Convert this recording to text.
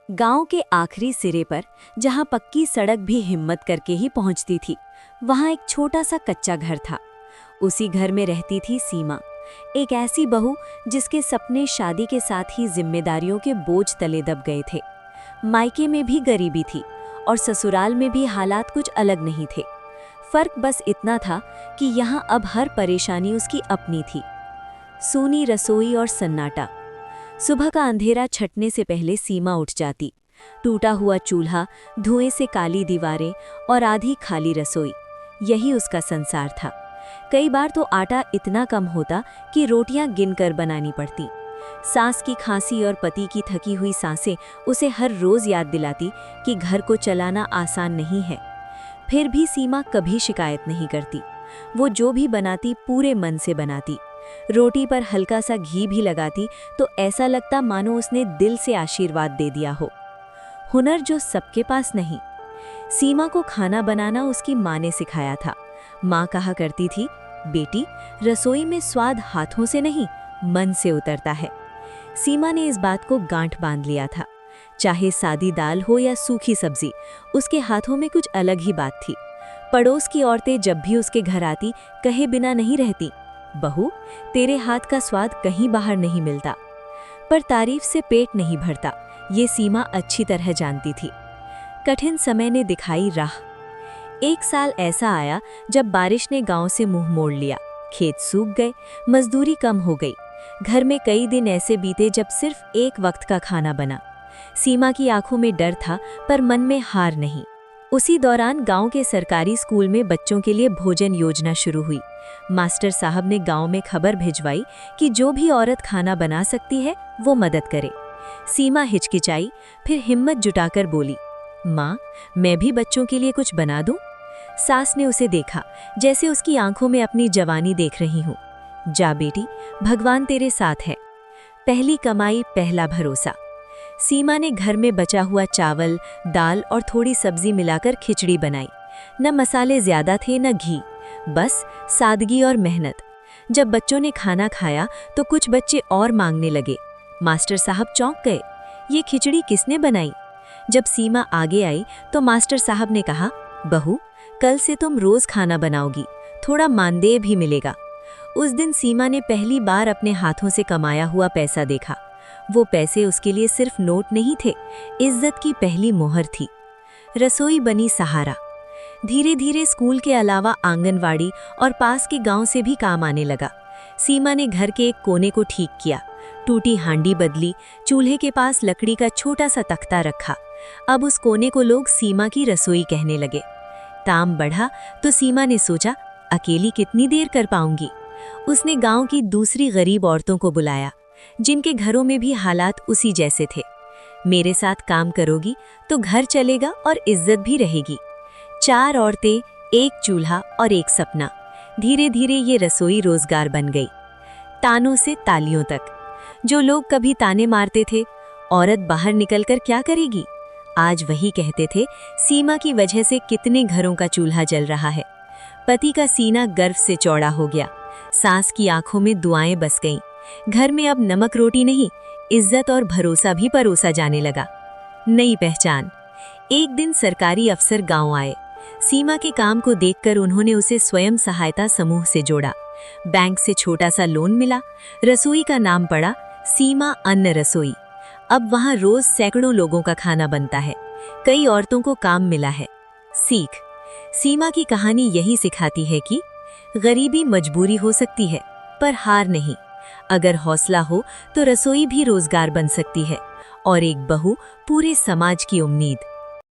गांव के आखिरी सिरे पर, जहां पक्की सड़क भी हिम्मत करके ही पहुंचती थी, वहां एक छोटा सा कच्चा घर था। उसी घर में रहती थी सीमा, एक ऐसी बहू जिसके सपने शादी के साथ ही जिम्मेदारियों के बोझ तले दब गए थे। मायके में भी गरीबी थी और ससुराल में भी हालात कुछ अलग नहीं थे। फर्क बस इतना था कि यहाँ अब हर परेशानी उसकी अपनी थी। सूनी रसोई और सन्नाटा। सुबह का अंधेरा छटने से पहले सीमा उठ जाती। टूटा हुआ चूल्हा, धुएं से काली दीवारें और आधी खाली रसोई, यही उसका संसार था। कई बार तो आटा इतना कम होता कि रोटियां गिनकर बनानी पड़ती। सास की खांसी और पति की थकी हुई सांसें उसे हर रोज याद दिलाती कि घर को चलाना आसान नहीं है। फिर भी सीमा कभी शिकायत नहीं करती। वो जो भी बनाती पूरे मन से बनाती। रोटी पर हल्का सा घी भी लगाती तो ऐसा लगता मानो उसने दिल से आशीर्वाद दे दिया हो। हुनर जो सबके पास नहीं। सीमा को खाना बनाना उसकी माँ ने सिखाया था। माँ कहा करती थी, बेटी, रसोई में स्वाद हाथों से नहीं, मन से उतरता है। सीमा ने इस बात को गांठ बांध लिया था। चाहे सादी दाल हो या सूखी सब्जी, उसके हाथों में कुछ अलग ही बात थी। पड़ोस की औरतें जब भी उसके घर आती, कहे बिना नहीं रहती, बहू, तेरे हाथ का स्वाद कहीं बाहर नहीं मिलता। पर तारीफ से पेट नहीं भरता, ये सीमा अच्छी तरह जानती थी। कठिन समय ने दिखाई राह। एक साल ऐसा आया जब बारिश ने गांव से मुंह मोड़ लिया। खेत सूख गए, मजदूरी कम हो गई। घर में कई दिन ऐसे बीते जब सिर्फ एक वक्त का खाना बना। सीमा की आंखों में डर था, पर मन में हार नहीं। उसी दौरान गांव के सरकारी स्कूल में बच्चों के लिए भोजन योजना शुरू हुई। मास्टर साहब ने गांव में खबर भिजवाई कि जो भी औरत खाना बना सकती है वो मदद करे। सीमा हिचकिचाई, फिर हिम्मत जुटाकर बोली, माँ, मैं भी बच्चों के लिए कुछ बना दूं? सास ने उसे देखा, जैसे उसकी आंखों में अपनी जवानी देख रही हूँ। जा बेटी, भगवान तेरे साथ है। पहली कमाई, पहला भरोसा। सीमा ने घर में बचा हुआ चावल, दाल और थोड़ी सब्जी मिलाकर खिचड़ी बनाई। न मसाले ज्यादा थे न घी, बस सादगी और मेहनत। जब बच्चों ने खाना खाया तो कुछ बच्चे और मांगने लगे। मास्टर साहब चौंक गए, ये खिचड़ी किसने बनाई? जब सीमा आगे आई तो मास्टर साहब ने कहा, बहू, कल से तुम रोज खाना बनाओगी, थोड़ा मानदेय भी मिलेगा। उस दिन सीमा ने पहली बार अपने हाथों से कमाया हुआ पैसा देखा। वो पैसे उसके लिए सिर्फ नोट नहीं थे, इज्जत की पहली मोहर थी। रसोई बनी सहारा। धीरे धीरे स्कूल के अलावा आंगनवाड़ी और पास के गांव से भी काम आने लगा। सीमा ने घर के एक कोने को ठीक किया, टूटी हांडी बदली, चूल्हे के पास लकड़ी का छोटा सा तख्ता रखा। अब उस कोने को लोग सीमा की रसोई कहने लगे। ताम बढ़ा तो सीमा ने सोचा, अकेली कितनी देर कर पाऊंगी। उसने गांव की दूसरी गरीब औरतों को बुलाया, जिनके घरों में भी हालात उसी जैसे थे। मेरे साथ काम करोगी तो घर चलेगा और इज्जत भी रहेगी। 4 औरतें, एक चूल्हा और एक सपना। धीरे धीरे ये रसोई रोजगार बन गई। तानों से तालियों तक। जो लोग कभी ताने मारते थे, औरत बाहर निकलकर क्या करेगी, आज वही कहते थे, सीमा की वजह से कितने घरों का चूल्हा जल रहा है। पति का सीना गर्व से चौड़ा हो गया। सास की आंखों में दुआएं बस गईं। घर में अब नमक रोटी नहीं, इज्जत और भरोसा भी परोसा जाने लगा। नई पहचान। एक दिन सरकारी अफसर गांव आए। सीमा के काम को देखकर उन्होंने उसे स्वयं सहायता समूह से जोड़ा। बैंक से छोटा सा लोन मिला। रसोई का नाम पड़ा सीमा अन्न रसोई। अब वहां रोज सैकड़ों लोगों का खाना बनता है। कई औरतों को काम मिला है। सीख। सीमा की कहानी यही सिखाती है कि गरीबी मजबूरी हो सकती है, पर हार नहीं। अगर हौसला हो तो रसोई भी रोजगार बन सकती है, और एक बहू पूरे समाज की उम्मीद।